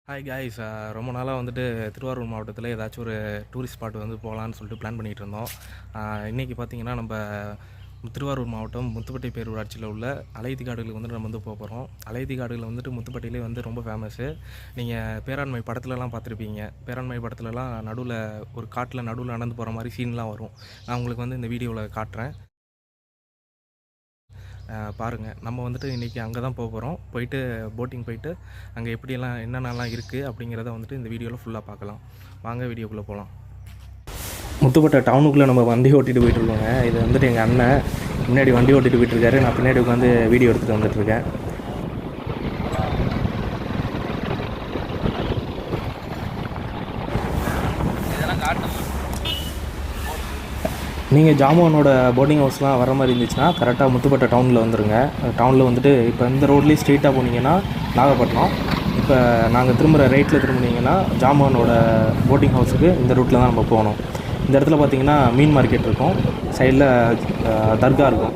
Hi guys. ரொம்ப நாளாக வந்துட்டு திருவாரூர் மாவட்டத்தில் ஏதாச்சும் ஒரு டூரிஸ்ட் ஸ்பாட் வந்து போகலான்னு சொல்லிட்டு பிளான் பண்ணிகிட்டு இருந்தோம். இன்றைக்கி பார்த்திங்கன்னா நம்ம திருவாரூர் மாவட்டம் முத்துப்பட்டி பேரூராட்சியில் உள்ள அலைதி காடுகளுக்கு வந்துட்டு நம்ம வந்து போக போகிறோம். அலைதி காடுகள் வந்துட்டு முத்துப்பட்டியிலே வந்து ரொம்ப ஃபேமஸ்ஸு. நீங்கள் பேராண்மை படத்துலலாம் பார்த்துருப்பீங்க. பேராண்மை படத்துலலாம் நடுவில் ஒரு காட்டில் நடுவில் நடந்து போகிற மாதிரி சீன்லாம் வரும். நான் உங்களுக்கு வந்து இந்த வீடியோவில் காட்டுறேன், பாருங்கள். நம்ம வந்துட்டு இன்றைக்கி அங்கே தான் போக போகிறோம். போயிட்டு போட்டிங் போயிட்டு அங்கே எப்படியெல்லாம் என்னென்னலாம் இருக்குது அப்படிங்கிறத வந்துட்டு இந்த வீடியோவில் ஃபுல்லாக பார்க்கலாம். வாங்க வீடியோக்குள்ளே போகலாம். முத்துப்பட்டை டவுனுக்குள்ளே நம்ம வண்டி ஓட்டிகிட்டு போயிட்டுருக்கோங்க. இது வந்துட்டு எங்கள் அண்ணன் முன்னாடி வண்டி ஓட்டிகிட்டு போயிட்டுருக்காரு. நான் பின்னாடி உட்காந்து வீடியோ எடுத்துகிட்டு வந்துட்டுருக்கேன். நீங்கள் ஜாமுவானோட போர்டிங் ஹவுஸ்லாம் வர மாதிரி இருந்துச்சுன்னா கரெக்டாக முத்துப்பட்டை டவுனில் வந்துடுங்க. டவுனில் வந்துட்டு இப்போ இந்த ரோட்லேயே ஸ்ட்ரெயிட்டாக போனீங்கன்னா நாகப்பட்டினம். இப்போ நாங்கள் திரும்புகிற ரைட்டில் திரும்பினீங்கன்னா ஜாமுவானோட போர்டிங் ஹவுஸுக்கு இந்த ரூட்டில் தான் நம்ம போகணும். இந்த இடத்துல பார்த்திங்கன்னா மீன் மார்க்கெட் இருக்கும், சைடில் தர்கா இருக்கும்.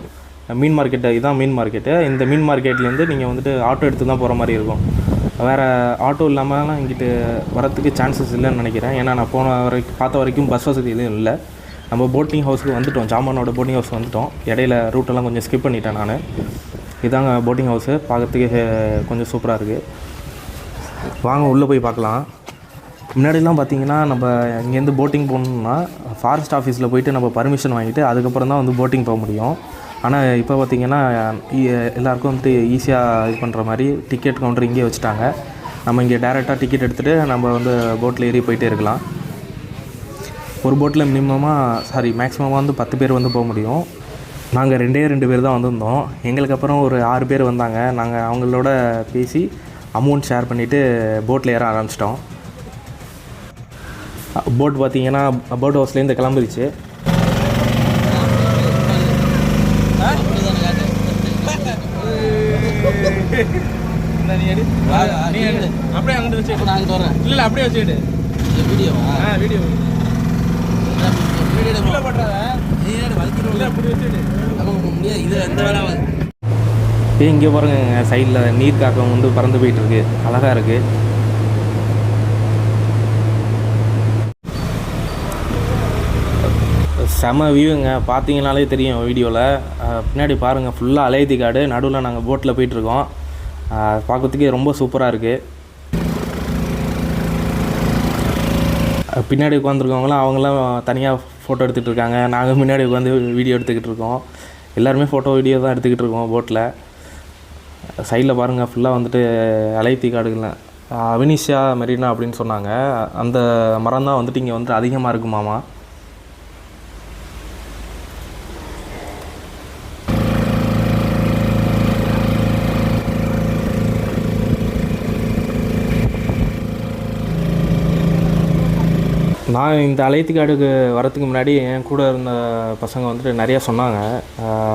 மீன் மார்க்கெட்டு இதுதான் மீன் மார்க்கெட்டு. இந்த மீன் மார்க்கெட்லேருந்து நீங்கள் வந்துட்டு ஆட்டோ எடுத்து தான் போகிற மாதிரி இருக்கும். வேறு ஆட்டோ இல்லாமலாம் இங்கிட்டு வரத்துக்கு சான்சஸ் இல்லைன்னு நினைக்கிறேன். ஏன்னா நான் பார்த்த வரைக்கும் பஸ் வசதி எதுவும் இல்லை. நம்ம போட்டிங் ஹவுஸுக்கு வந்துவிட்டோம், ஜாமானோட போட்டிங் ஹவுஸ் வந்துவிட்டோம். இடையில ரூட்டெல்லாம் கொஞ்சம் ஸ்கிப் பண்ணிட்டேன் நான். இதாங்க போட்டிங் ஹவுஸு, பார்க்கறதுக்கு கொஞ்சம் சூப்பராக இருக்குது. வாங்க உள்ளே போய் பார்க்கலாம். முன்னாடிலாம் பார்த்திங்கன்னா நம்ம இங்கேருந்து போட்டிங் போகணுன்னா ஃபாரஸ்ட் ஆஃபீஸில் போய்ட்டு நம்ம பர்மிஷன் வாங்கிட்டு அதுக்கப்புறம் தான் வந்து போட்டிங் போக முடியும். ஆனால் இப்போ பார்த்திங்கன்னா எல்லாேருக்கும் வந்துட்டு ஈஸியாக இது பண்ணுற மாதிரி டிக்கெட் கவுண்டர் இங்கேயே வச்சுட்டாங்க. நம்ம இங்கே டேரெக்டாக டிக்கெட் எடுத்துகிட்டு நம்ம வந்து போட்டில் ஏறி போயிட்டே இருக்கலாம். ஒரு போட்டில் மேக்ஸிமமாக வந்து 10 பேர் வந்து போக முடியும். நாங்கள் 2 பேர் தான் வந்திருந்தோம். எங்களுக்கு அப்புறம் ஒரு 6 பேர் வந்தாங்க. நாங்கள் அவங்களோட பேசி அமௌண்ட் ஷேர் பண்ணிவிட்டு போட்டில் ஏற ஆரம்பிச்சிட்டோம். போட் பார்த்திங்கன்னா போட் ஹவுஸ்லேருந்து கிளம்பிருச்சு. அப்படியே அங்கிட்டு வச்சு நான் வரேன். இல்லை அப்படியே வச்சுக்கிட்டு வீடியோ இங்கே பாருங்க, சைடில் நீர் காக்கம் வந்து பறந்து போயிட்டுருக்கு, அழகாக இருக்குது. செம வியூங்க, பார்த்தீங்கனாலே தெரியும் வீடியோவில். பின்னாடி பாருங்கள், ஃபுல்லாக அலைதி காடு, நடுவில் நாங்கள் போட்டில் போயிட்டுருக்கோம். பார்க்கறதுக்கே ரொம்ப சூப்பராக இருக்குது. பின்னாடி உட்காந்துருக்கவங்களாம் அவங்களாம் தனியாக ஃபோட்டோ எடுத்துகிட்டு இருக்காங்க. நாங்கள் முன்னாடி உட்காந்து வீடியோ எடுத்துக்கிட்டு இருக்கோம். எல்லாருமே ஃபோட்டோ வீடியோ தான் எடுத்துக்கிட்டு இருக்கோம் போட்டில். சைடில் பாருங்கள், ஃபுல்லாக வந்துட்டு அலைத்தி காடுகள், அவினிஷியா மெரினா அப்படின்னு சொன்னாங்க. அந்த மரம் தான் வந்துட்டு இங்கே வந்துட்டு அதிகமாக இருக்குமாமா. நான் இந்த அலைத்தி காடுக்கு வரத்துக்கு முன்னாடி என் கூட இருந்த பசங்க வந்துட்டு நிறையா சொன்னாங்க.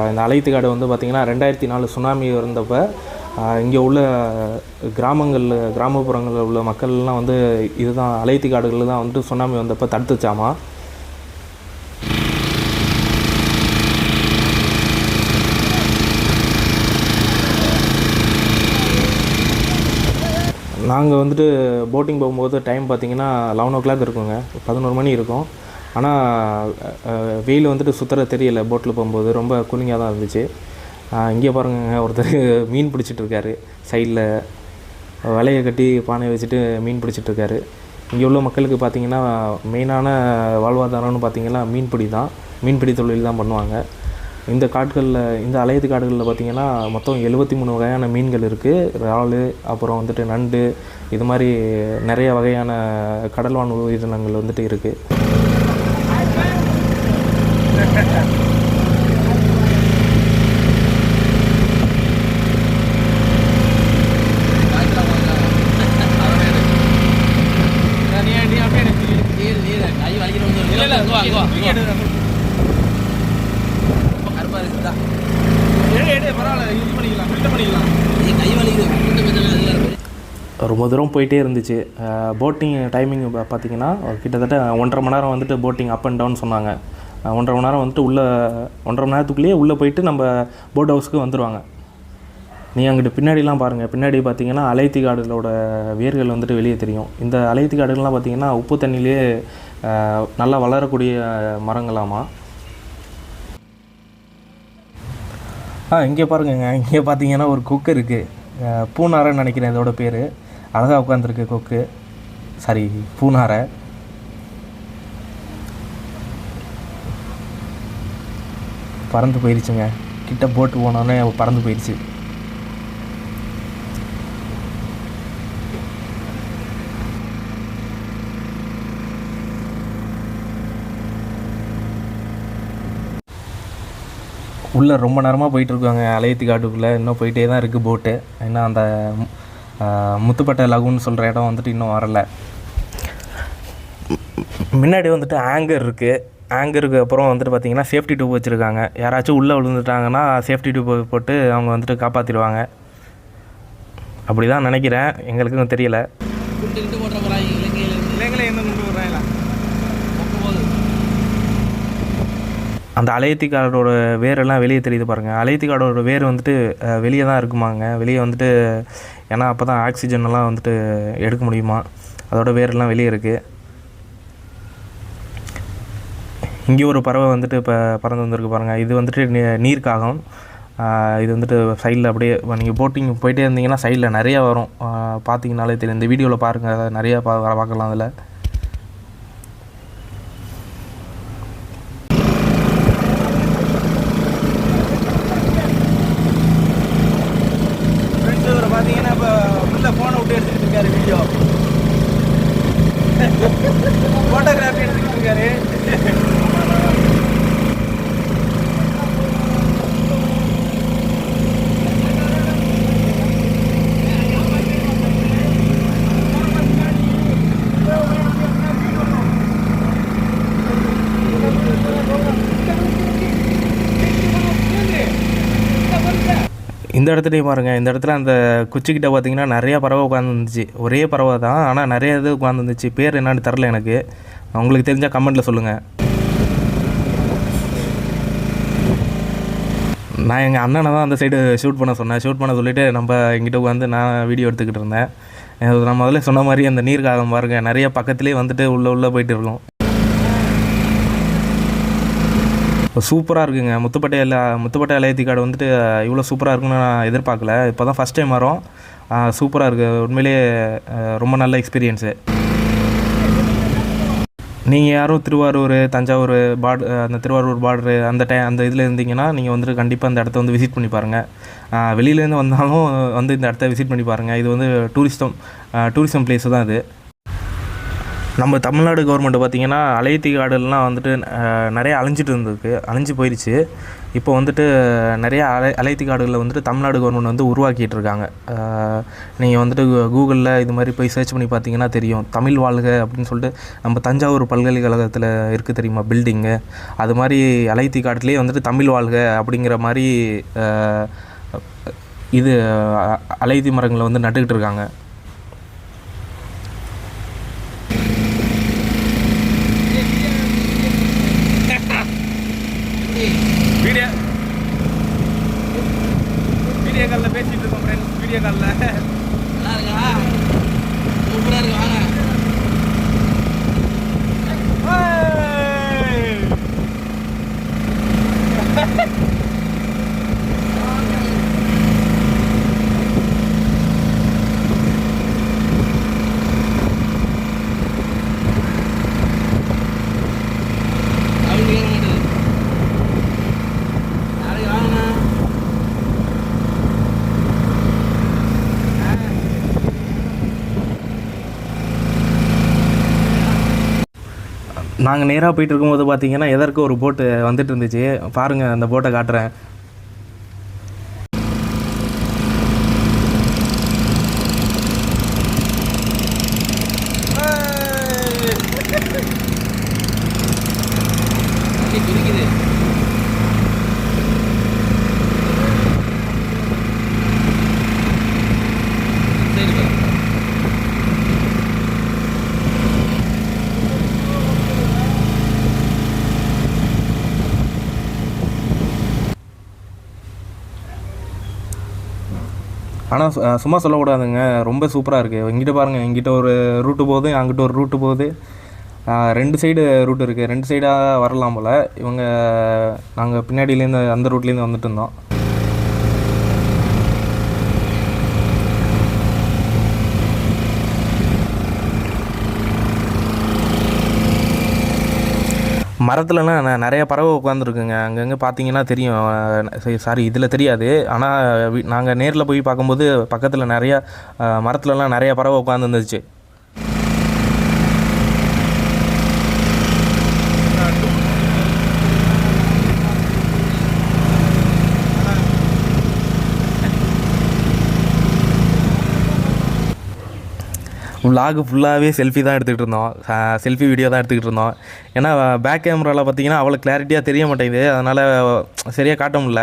இந்த அலைத்தி காடு வந்து பார்த்திங்கன்னா 2004 சுனாமி இருந்தப்போ இங்கே உள்ள கிராமப்புறங்களில் உள்ள மக்கள்லாம் வந்து இதுதான் அலைத்தி காடுகளில் தான் வந்துட்டு சுனாமி வந்தப்போ தடுத்துச்சாமா. நாங்கள் வந்துட்டு போட்டிங் போகும்போது டைம் பார்த்திங்கன்னா 11 o'clock இருக்குங்க, 11 மணி இருக்கும். ஆனால் வெயில் வந்துட்டு சுத்தர தெரியலை. போட்டில் போகும்போது ரொம்ப கூலிங்காக தான் இருந்துச்சு. இங்கே பாருங்க, ஒருத்தர் மீன் பிடிச்சிட்ருக்காரு. சைடில் வலையை கட்டி பானையை வச்சுட்டு மீன் பிடிச்சிட்ருக்காரு. இங்கே உள்ள மக்களுக்கு பார்த்திங்கன்னா மெயினான வாழ்வாதாரம்னு பார்த்திங்கன்னா மீன்பிடி தொழில் தான் பண்ணுவாங்க. இந்த காடுகளில், இந்த அலையத்து காடுகளில் பார்த்திங்கன்னா மொத்தம் 73 வகையான மீன்கள் இருக்குது. இறால், அப்புறம் வந்துட்டு நண்டு, இது மாதிரி நிறைய வகையான கடல்வாழ் உயிரினங்கள் வந்துட்டு இருக்குது. ரொம்ப தூரம் போயிட்டே இருந்துச்சு. போட்டிங் டைமிங் பார்த்திங்கன்னா கிட்டத்தட்ட 1.5 மணி நேரம் வந்துட்டு போட்டிங் அப் அண்ட் டவுன் சொன்னாங்க. 1.5 மணி நேரம் வந்துட்டு 1.5 மணி நேரத்துக்குள்ளேயே உள்ளே போயிட்டு நம்ம போட் ஹவுஸ்க்கு வந்துடுவாங்க. நீ அங்கிட்டு பின்னாடிலாம் பாருங்கள், பின்னாடி பார்த்தீங்கன்னா அலைத்தி காடுகளோட வேர்கள் வந்துட்டு வெளியே தெரியும். இந்த அலைத்தி காடுகள்லாம் பார்த்தீங்கன்னா உப்பு தண்ணியிலே நல்லா வளரக்கூடிய மரங்களாமா. இங்கே பாருங்கங்க, இங்கே பார்த்தீங்கன்னா ஒரு கொக்கு இருக்குது. பூனாரைன்னு நினைக்கிறேன் இதோட பேர். அழகாக உட்காந்துருக்கு கொக்கு, சாரி பூனாரை. பறந்து போயிடுச்சுங்க, கிட்ட போட்டு போனோடனே பறந்து போயிடுச்சு. உள்ளே ரொம்ப நேரமாக போயிட்டுருக்காங்க அலையத்தி காட்டுக்குள்ளே. இன்னும் போயிட்டே தான் இருக்குது போட்டு. ஏன்னா அந்த முத்துப்பட்டை லகுன்னு சொல்கிற இடம் வந்துட்டு இன்னும் வரலை. முன்னாடி வந்துட்டு ஆங்கர் இருக்குது. ஆங்கருக்கு அப்புறம் வந்துட்டு பார்த்திங்கன்னா சேஃப்டி டியூப் வச்சுருக்காங்க. யாராச்சும் உள்ளே விழுந்துட்டாங்கன்னா சேஃப்டி டியூப் போட்டு அவங்க வந்துட்டு காப்பாற்றிடுவாங்க. அப்படி தான் நினைக்கிறேன், எங்களுக்கும் தெரியல. அந்த அலையத்தி காடோட வேரெல்லாம் வெளியே தெரியுது பாருங்கள். அலையத்தி காடோட வேர் வந்துட்டு வெளியே தான் இருக்குமாங்க. வெளியே வந்துட்டு ஏன்னா அப்போ தான் ஆக்சிஜன்லாம் வந்துட்டு எடுக்க முடியுமா, அதோட வேரெல்லாம் வெளியே இருக்குது. இங்கே ஒரு பறவை வந்துட்டு இப்போ பறந்து வந்திருக்கு பாருங்கள். இது வந்துட்டு நீர்க்காகம். இது வந்துட்டு சைடில் அப்படியே நீங்கள் போட்டிங் போயிட்டே இருந்தீங்கன்னா சைடில் நிறையா வரும். பார்த்தீங்கன்னாலே தெரியும். இந்த வீடியோவில் பாருங்கள், நிறையா பார்க்கலாம் அதில். பார்த்தீங்கன்னா இப்போ உள்ள ஃபோனை விட்டு எடுத்துக்கிட்டு இருக்காரு, வீடியோ ஃபோட்டோகிராஃபி எடுத்துக்கிட்டு இருக்காரு. இந்த இடத்துலையும் பாருங்கள், இந்த இடத்துல அந்த குச்சிக்கிட்ட பார்த்தீங்கன்னா நிறையா பறவை உட்காந்துருந்துச்சு. ஒரே பறவை தான், ஆனால் நிறைய இது உட்காந்துருந்துச்சு. பேர் என்னான்னு தெரில எனக்கு. உங்களுக்கு தெரிஞ்சால் கமெண்ட்டில் சொல்லுங்கள். நான் எங்கள் அண்ணனை தான் அந்த சைடு ஷூட் பண்ண சொன்னேன். ஷூட் பண்ண சொல்லிவிட்டு நம்ம எங்கிட்ட உட்காந்து நான் வீடியோ எடுத்துக்கிட்டு இருந்தேன். நான் முதல்ல சொன்ன மாதிரி அந்த நீர்க்காகம் பாருங்கள், நிறைய பக்கத்துலேயே வந்துட்டு உள்ளே போயிட்டு இருக்கோம். சூப்பராக இருக்குங்க. முத்துப்பட்டை அலையத்தி காடு வந்துட்டு இவ்வளோ சூப்பராக இருக்குன்னு நான் எதிர்பார்க்கல. இப்போ தான் ஃபஸ்ட் டைம் வரோம். சூப்பராக இருக்குது உண்மையிலேயே. ரொம்ப நல்ல எக்ஸ்பீரியன்ஸு. நீங்கள் யாரும் திருவாரூர், தஞ்சாவூர் அந்த திருவாரூர் பார்டரு அந்த இதில் இருந்தீங்கன்னா நீங்கள் வந்துட்டு கண்டிப்பாக அந்த இடத்த வந்து விசிட் பண்ணி பாருங்கள். வெளியிலேருந்து வந்தாலும் வந்து இந்த இடத்த விசிட் பண்ணி பாருங்கள். இது வந்து டூரிசம் பிளேஸு தான் இது. நம்ம தமிழ்நாடு கவர்மெண்ட்டு பார்த்திங்கன்னா அலையத்தி காடுலாம் வந்துட்டு நிறையா அழிஞ்சு போயிடுச்சு. இப்போ வந்துட்டு நிறையா அலையத்தி காடுகளில் வந்துட்டு தமிழ்நாடு கவர்மெண்ட் வந்து உருவாக்கிட்டு இருக்காங்க. நீங்கள் வந்துட்டு கூகுளில் இது மாதிரி போய் சர்ச் பண்ணி பார்த்தீங்கன்னா தெரியும். தமிழ் வாழ்க அப்படின்னு சொல்லிட்டு நம்ம தஞ்சாவூர் பல்கலைக்கழகத்தில் இருக்குது தெரியுமா பில்டிங்கு, அது மாதிரி அலையத்தி காட்டுலேயே வந்துட்டு தமிழ் வாழ்க அப்படிங்கிற மாதிரி இது அலையத்தி மரங்களை வந்து நட்டுக்கிட்டு இருக்காங்க. வீடியோ காலில் பேசிகிட்டு இருக்கோம் ஃப்ரெண்ட்ஸ். வீடியோ காலில் நல்லா இருக்கா? சூப்பராக இருக்கு, வாங்க. நாங்கள் நேராக போயிட்டு இருக்கும்போது பார்த்தீங்கன்னா எதற்கு ஒரு போட்டு வந்துட்டு இருந்துச்சு பாருங்கள். அந்த போட்டை காட்டுறேன். ஆனால் சும்மா சொல்லக்கூடாதுங்க, ரொம்ப சூப்பராக இருக்குது. இங்கிட்ட பாருங்கள், இங்கிட்ட ஒரு ரூட்டு போகுது, அங்கிட்ட ஒரு ரூட்டு போகுது. 2 சைடு ரூட் இருக்குது, 2 சைடாக வரலாம் போல். நாங்கள் பின்னாடியிலேருந்து அந்த ரூட்லேருந்து வந்துட்டு இருந்தோம். மரத்துலலாம் நிறைய பறவை உட்காந்துருக்குங்க. அங்கங்கே பார்த்தீங்கன்னா தெரியும். சாரி, இதில் தெரியாது. ஆனால் நாங்கள் நேரில் போய் பார்க்கும்போது பக்கத்தில் நிறையா மரத்துலலாம் நிறைய பறவை உட்காந்துருந்துச்சு. விலாகு ஃபுல்லாகவே செல்ஃபி தான் எடுத்துக்கிட்டு இருந்தோம். செல்ஃபி வீடியோ தான் எடுத்துக்கிட்டு இருந்தோம். ஏன்னா பேக் கேமராவில் பார்த்தீங்கன்னா அவ்வளோ கிளாரிட்டியாக தெரிய மாட்டேங்குது, அதனால் சரியாக காட்ட முடியல.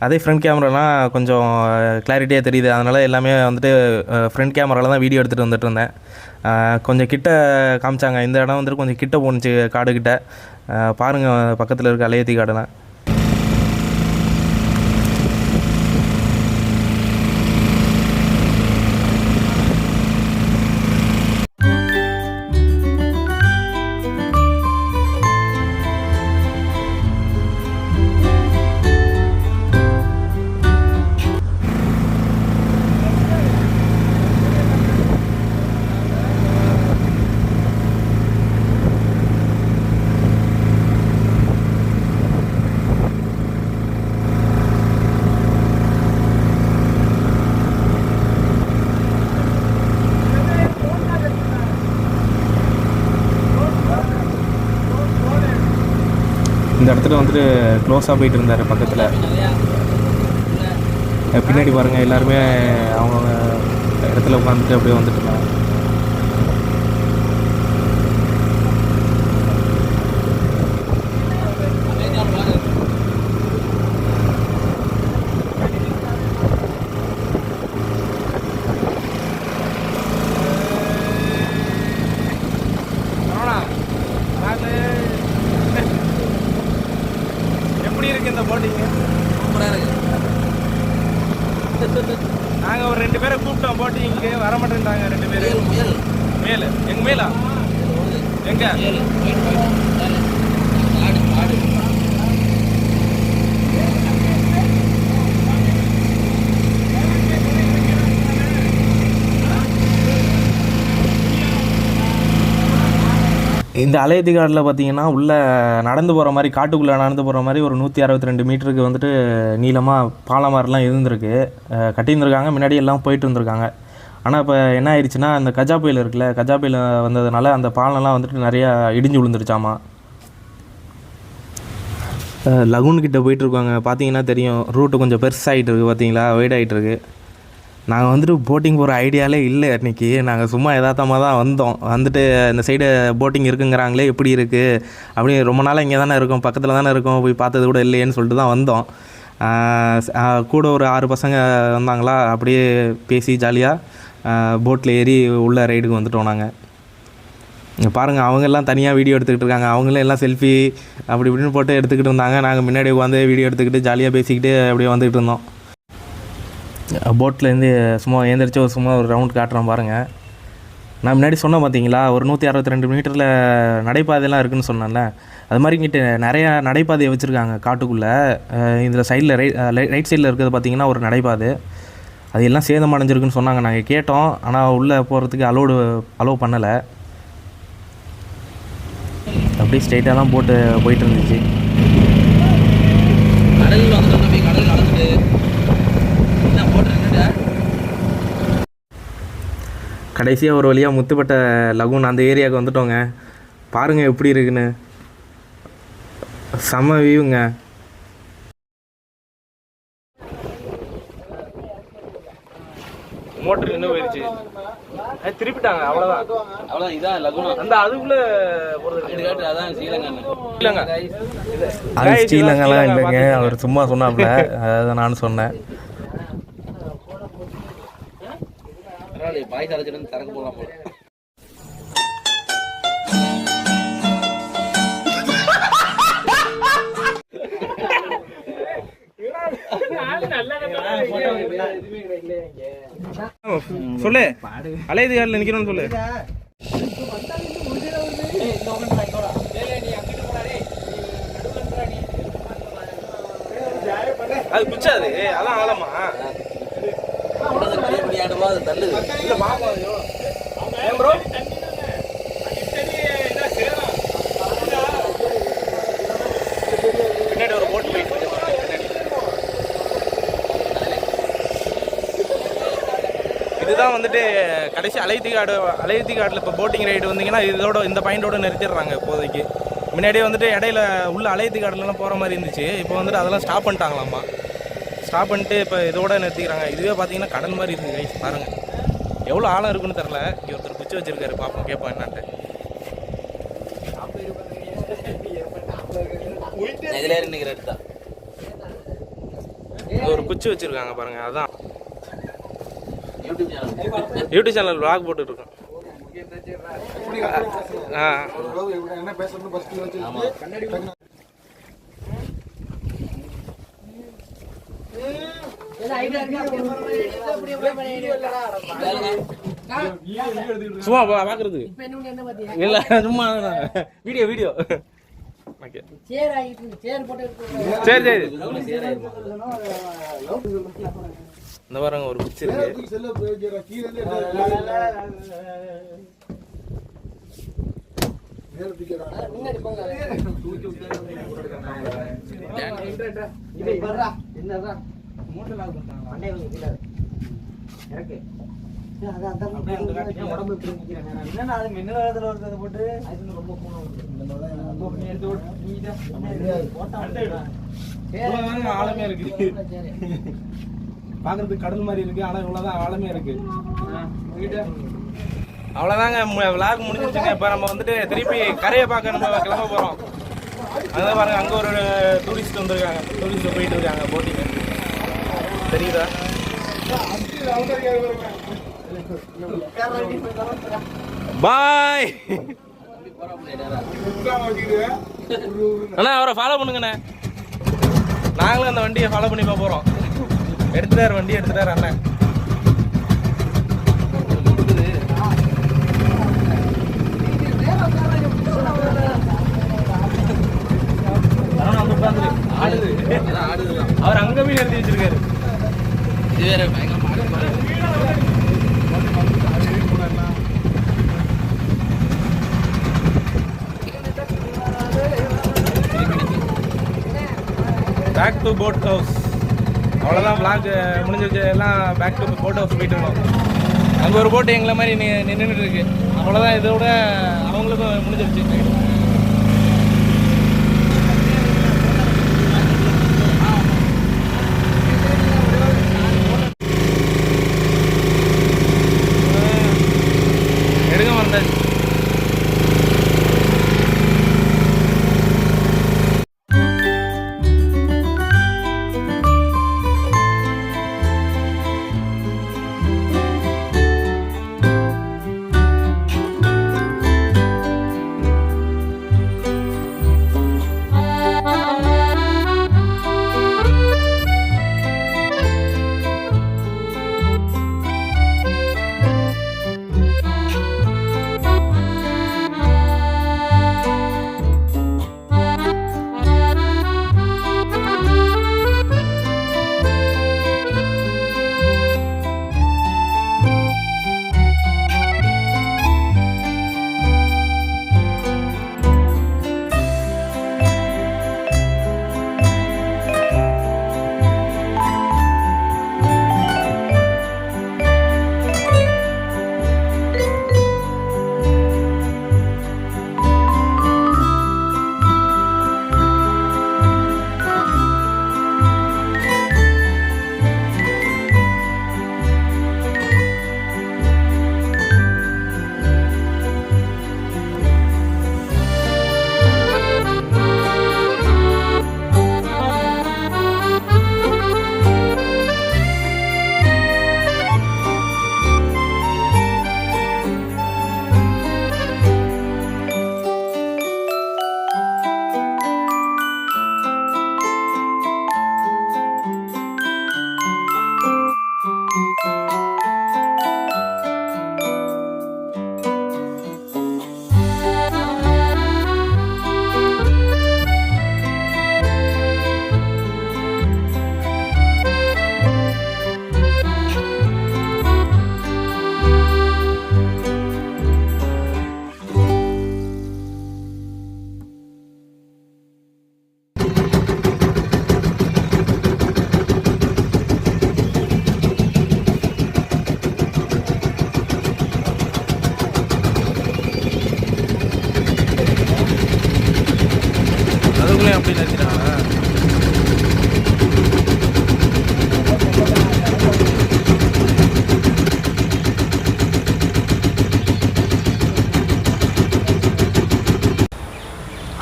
அதே ஃப்ரண்ட் கேமராலாம் கொஞ்சம் கிளாரிட்டியாக தெரியுது. அதனால் எல்லாமே வந்துட்டு ஃப்ரண்ட் கேமராவில் தான் வீடியோ எடுத்துகிட்டு வந்துட்டு இருந்தேன். கொஞ்சம் கிட்ட காமிச்சாங்க. இந்த இடம் வந்துட்டு கொஞ்சம் கிட்ட போணுச்சு, காடுகிட்ட. பாருங்கள் பக்கத்தில் இருக்க அலையத்தி காடுலாம். இந்த இடத்துல வந்துட்டு க்ளோஸாக போயிட்டு இருந்தார் பக்கத்தில். பின்னாடி பாருங்கள், எல்லாருமே அவங்க இடத்துல உட்காந்துட்டு அப்படியே வந்துட்டு இருந்தாங்க. எப்படி இருக்குது இந்த போட்டிங்க? சூப்பராக இருக்குது. நாங்கள் ஒரு 2 பேரை கூப்பிட்டோம் போட்டிங்க்கு, வர மாட்டேன்ட்டாங்க 2 பேர். மேல் எங்கள் மேலா எங்கே? இந்த அலையத்தி காட்டில் பார்த்தீங்கன்னா உள்ளே நடந்து போகிற மாதிரி, காட்டுக்குள்ளே நடந்து போகிற மாதிரி ஒரு 162 மீட்டருக்கு வந்துட்டு நீளமாக பாலம் மாதிரிலாம் இருந்திருக்கு. கட்டியிருந்துருக்காங்க, முன்னாடி எல்லாம் போயிட்டு வந்திருக்காங்க. ஆனால் இப்போ என்ன ஆயிடுச்சுன்னா, அந்த கஜா புயல் இருக்குல்ல, கஜா புயல் வந்ததுனால அந்த பாலம்லாம் வந்துட்டு நிறையா இடிஞ்சு விழுந்துருச்சாமா. லகுன்கிட்ட போயிட்டுருக்காங்க, பார்த்தீங்கன்னா தெரியும். ரூட்டு கொஞ்சம் பெருசாகிட்டு இருக்குது, பார்த்தீங்களா, வைட் ஆகிட்டு இருக்கு. நாங்கள் வந்துட்டு போட்டிங் போகிற ஐடியாலே இல்லை அன்றைக்கி. நாங்கள் சும்மா யதார்த்தமாக தான் வந்தோம். வந்துட்டு இந்த சைடு போட்டிங் இருக்குங்கிறாங்களே, எப்படி இருக்குது அப்படி, ரொம்ப நாளாக இங்கே தானே இருக்கோம், பக்கத்தில் தானே இருக்கோம், போய் பார்த்தது கூட இல்லையேன்னு சொல்லிட்டு தான் வந்தோம். கூட ஒரு 6 பசங்க வந்தாங்களா, அப்படியே பேசி ஜாலியாக போட்டில் ஏறி உள்ள ரைடுக்கு வந்துட்டோம் நாங்கள். இங்கே பாருங்கள், அவங்கெல்லாம் தனியாக வீடியோ எடுத்துக்கிட்டு இருக்காங்க. அவங்களே எல்லாம் செல்ஃபி அப்படி இப்படின்னு போட்டு எடுத்துக்கிட்டு இருந்தாங்க. நாங்கள் முன்னாடி உட்காந்து வீடியோ எடுத்துக்கிட்டு ஜாலியாக பேசிக்கிட்டு அப்படியே வந்துக்கிட்டு இருந்தோம். போட்லேருந்து சும்மா ஏந்திரிச்சு சும்மா ஒரு ரவுண்ட் காட்டுறோம் பாருங்கள். நான் முன்னாடி சொன்னேன் பார்த்தீங்களா, ஒரு 162 மீட்டரில் நடைபாதையெல்லாம் இருக்குதுன்னு சொன்னேன்ல, அது மாதிரி இங்கிட்ட நிறையா நடைபாதையை வச்சுருக்காங்க காட்டுக்குள்ளே. இதில் சைடில் ரைட் சைடில் இருக்கிறது பார்த்திங்கன்னா ஒரு நடைபாதை, அது எல்லாம் சேதம் அடைஞ்சிருக்குன்னு சொன்னாங்க. நாங்கள் கேட்டோம், ஆனால் உள்ளே போகிறதுக்கு அலோவ் பண்ணலை. அப்படியே ஸ்ட்ரெயிட்டாக தான் போட்டு போயிட்டு இருந்துச்சு. கடல் வந்துட்டு கடல் நடந்துட்டு என்ன போட்டு கடைசியாக ஒரு வழியாக முத்துப்பட்ட லகுன் அந்த ஏரியாவுக்கு வந்துட்டோங்க. பாருங்கள் எப்படி இருக்குன்னு, செம்ம வியூங்க. மோட்டர் நின்று போயிடுச்சு, திருப்பிட்டாங்க, அவ்வளோதான். இதான் லகுனா, அந்த அதுக்குள்ளே போகிறது. அதான் ஸ்ரீலங்கா. அது ஸ்ரீலங்காலாம் இல்லைங்க, அவர் சும்மா சொன்னாப்புல, அதை நானும் சொன்னேன். பாய்ஸ் அழைச்சிட்டு திறக்க போகலாம் போல. சொல்லு அலையது காரில் நிற்கிறோன்னு சொல்லு. அது குச்சாது அதான் ஆழமா இல்ல பாப்பா ப்ரோ பின்னாடி ஒரு போட் போயிட்டு இருக்கு. இதுதான் வந்துட்டு கடைசி அலையத்தி காட்டில் இப்போ போட்டிங் ரைடு வந்தீங்கன்னா இதோட இந்த பாயிண்டோட நிறுத்திடுறாங்க இப்போதைக்கு. முன்னாடியே வந்துட்டு இடையில உள்ள அலையத்தி காட்டிலலாம் போகிற மாதிரி இருந்துச்சு. இப்போ வந்துட்டு அதெல்லாம் ஸ்டாப் பண்ணிட்டாங்களாம்மா. ஸ்டாப் பண்ணிட்டு இப்போ இதோட நிறுத்திக்கிறாங்க. இதுவே பார்த்தீங்கன்னா கடல் மாதிரி இருக்குது கைஸ் பாருங்கள். எவ்வளோ ஆழம் இருக்குன்னு தெரில. இங்கே ஒருத்தர் குச்சி வச்சிருக்காரு, பார்ப்போம் கேட்போம் என்னான்ட்டு. ஒரு குச்சி வச்சிருக்காங்க பாருங்க. அதான் யூடியூப் சேனல் vlog போட்டுட்டு இருக்கோம். சும்மா பாக்குறது இல்ல, சும்மா வீடியோ ஓகே சரி சரி. இந்த பாருங்க ஒரு குச்சி இருக்கு. ஆழமே இருக்கு பாக்குறதுக்கு கடல் மாதிரி இருக்கு. ஆனா இவ்வளவுதான் ஆழமே இருக்கு. அவ்வளோதாங்க விளாக் முடிஞ்சிருச்சுங்க. இப்போ நம்ம வந்துட்டு திருப்பி கரையை பார்க்க நம்ம கிளம்ப போகிறோம். அதான் பாருங்க அங்கே ஒரு டூரிஸ்ட் வந்திருக்காங்க. டூரிஸ்ட் போயிட்டு இருக்காங்க போட்டிங்க. தெரியுதா? பாய் அண்ணா, அவரை ஃபாலோ பண்ணுங்கண்ணே. நாங்களும் அந்த வண்டியை ஃபாலோ பண்ணி போகிறோம். எடுத்துட்டார், வண்டி எடுத்துட்டார் அண்ணன். அவர் அங்க போய் நிறுத்தி வச்சிருக்காரு. Back to boat house. அவ்வளோதான் vlog முடிஞ்சிருச்சு. எல்லாம் பேக் டு போட் ஹவுஸ் போயிட்டு இருக்கோம். அங்கே ஒரு போட்டு எங்களை மாதிரி நின்றுட்டு இருக்கு. அவ்வளோதான், இதோட அவங்களுக்கும் முடிஞ்சிருச்சு. எடுங்க வந்தாச்சு.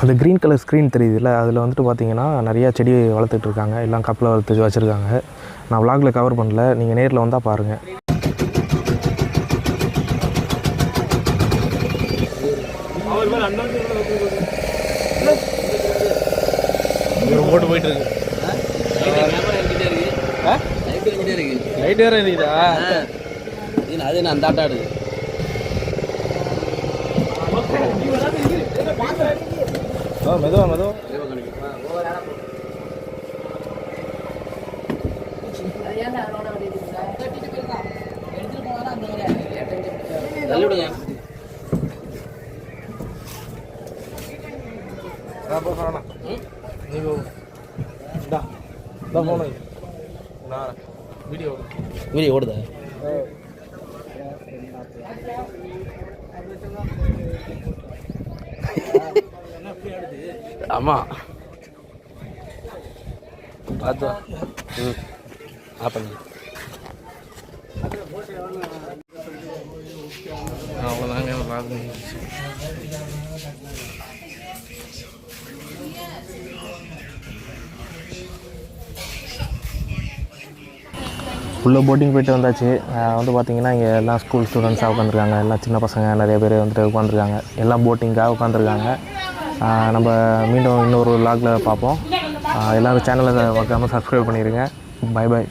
அந்த க்ரீன் கலர் ஸ்க்ரீன் தெரியுதுல்ல, அதில் வந்துட்டு பார்த்தீங்கன்னா நிறையா செடி வளர்த்துட்டு இருக்காங்க, எல்லாம் கப்பில் வளர்த்து வச்சுருக்காங்க. நான் vlogல கவர் பண்ணல, நீங்கள் நேரில் வந்தால் பாருங்கள். போட்டு போயிட்டு இருக்கு. லைட் வேற இருக்குதா? அது நான் அந்த ஆட்டாடு மெதுவா மெதுவா வீடியோ ஓடுதா? ஆமாம் பார்த்தா பண்ணி அவ்வளோதாங்க பார்க்க. உள்ளே போட்டிங் போய்ட்டு வந்தாச்சு. வந்து பார்த்திங்கன்னா இங்கே எல்லாம் ஸ்கூல் ஸ்டூடெண்ட்ஸாக உட்காந்துருக்காங்க, எல்லாம் சின்ன பசங்க நிறைய பேர் வந்துட்டு உட்காந்துருக்காங்க, எல்லாம் போட்டிங்காக உட்காந்துருக்காங்க. நம்ம மீண்டும் இன்னொரு vlogல பார்ப்போம். எல்லோரும் சேனலை மறக்காமல் சப்ஸ்கிரைப் பண்ணிடுங்க. Bye bye.